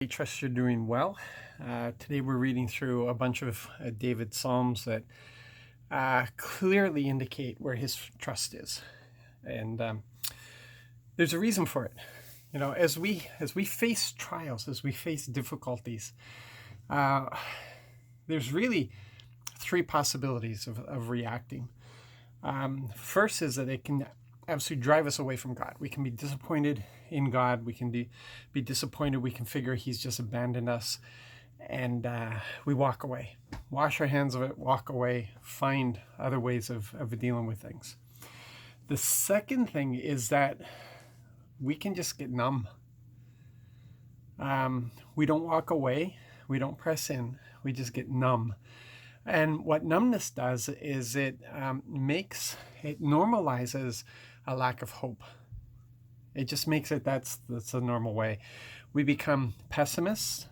I trust you're doing well. Today we're reading through a bunch of David's Psalms that clearly indicate where his trust is. And there's a reason for it. You know, as we face trials, as we face difficulties, there's really three possibilities of reacting. First is that it can absolutely drive us away from God. We can be disappointed in God. We can be disappointed. We can figure he's just abandoned us. And we walk away, wash our hands of it, walk away, find other ways of dealing with things. The second thing is that we can just get numb. We don't walk away. We don't press in. We just get numb. And what numbness does is it normalizes a lack of hope. It just makes it that's the normal way. We become pessimists.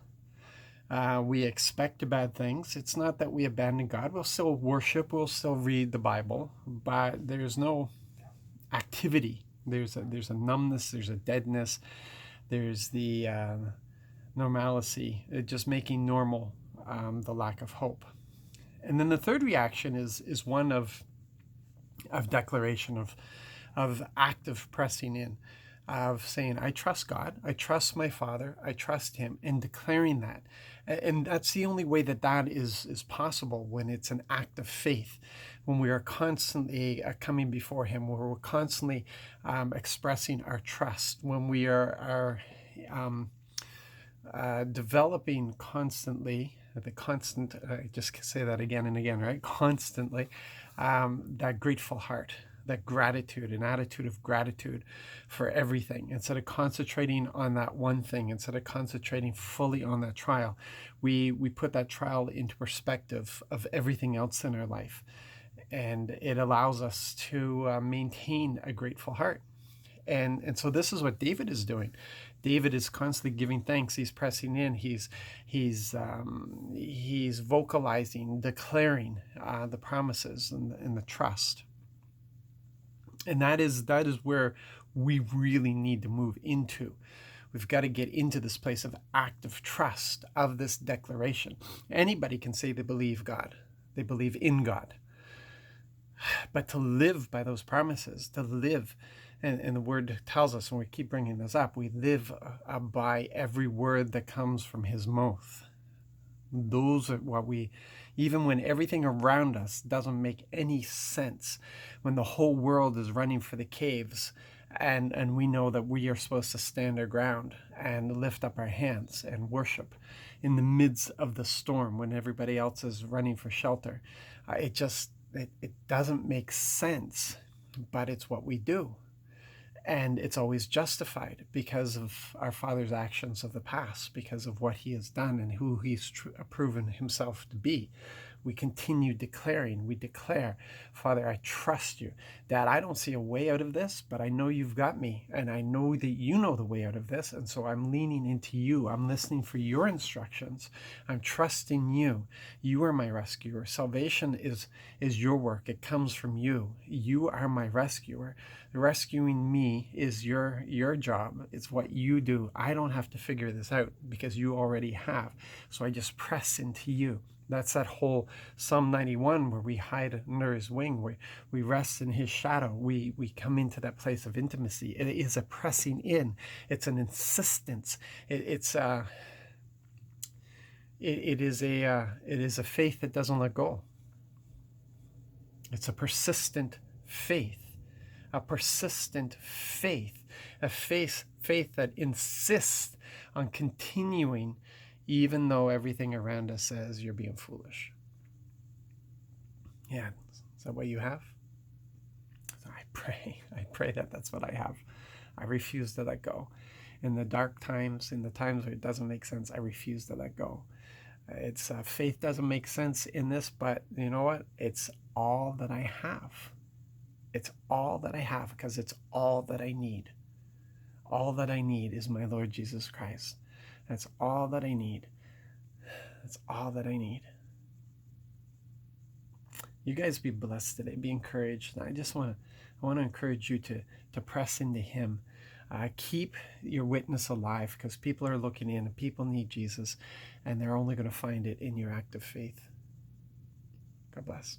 We expect bad things. It's not that we abandon God. We'll still worship. We'll still read the Bible, but there's no activity. There's a numbness. There's a deadness. There's the normalcy. Just making normal the lack of hope. And then the third reaction is one of declaration, of active pressing in, of saying, I trust God, I trust my Father, I trust Him, and declaring that. And that's the only way that is possible, when it's an act of faith, when we are constantly coming before Him, when we're constantly expressing our trust, when we are developing constantly, I just say that again and again, right? Constantly, that grateful heart, that gratitude, an attitude of gratitude for everything. Instead of concentrating on that one thing, instead of concentrating fully on that trial, we put that trial into perspective of everything else in our life. And it allows us to maintain a grateful heart. And so this is what David is doing. David is constantly giving thanks. He's pressing in. He's vocalizing, declaring the promises and the trust. And that is where we really need to move into. We've got to get into this place of active trust, of this declaration. Anybody can say they believe God. They believe in God. But to live by those promises, to live, and the word tells us, and we keep bringing this up, we live by every word that comes from His mouth. Those are what even when everything around us doesn't make any sense, when the whole world is running for the caves, and we know that we are supposed to stand our ground and lift up our hands and worship in the midst of the storm, when everybody else is running for shelter. It doesn't make sense, but it's what we do. And it's always justified because of our Father's actions of the past, because of what He has done and who He's proven Himself to be. We continue declaring. We declare, Father, I trust You. Dad, I don't see a way out of this, but I know You've got me. And I know that You know the way out of this. And so I'm leaning into You. I'm listening for Your instructions. I'm trusting You. You are my rescuer. Salvation is Your work. It comes from You. You are my rescuer. Rescuing me is your job. It's what You do. I don't have to figure this out because You already have. So I just press into You. That's that whole Psalm 91 where we hide under His wing, where we rest in His shadow. We come into that place of intimacy. It is a pressing in. It's an insistence. It is a faith that doesn't let go. It's a persistent faith. A persistent faith, a faith that insists on continuing even though everything around us says you're being foolish. Yeah, is that what you have? So I pray that that's what I have. I refuse to let go. In the dark times, in the times where it doesn't make sense, I refuse to let go. It's faith doesn't make sense in this, but you know what? It's all that I have. It's all that I have because it's all that I need. All that I need is my Lord Jesus Christ. That's all that I need. That's all that I need. You guys be blessed today. Be encouraged. And I want to encourage you to press into Him. Keep your witness alive, because people are looking in and people need Jesus, and they're only going to find it in your act of faith. God bless.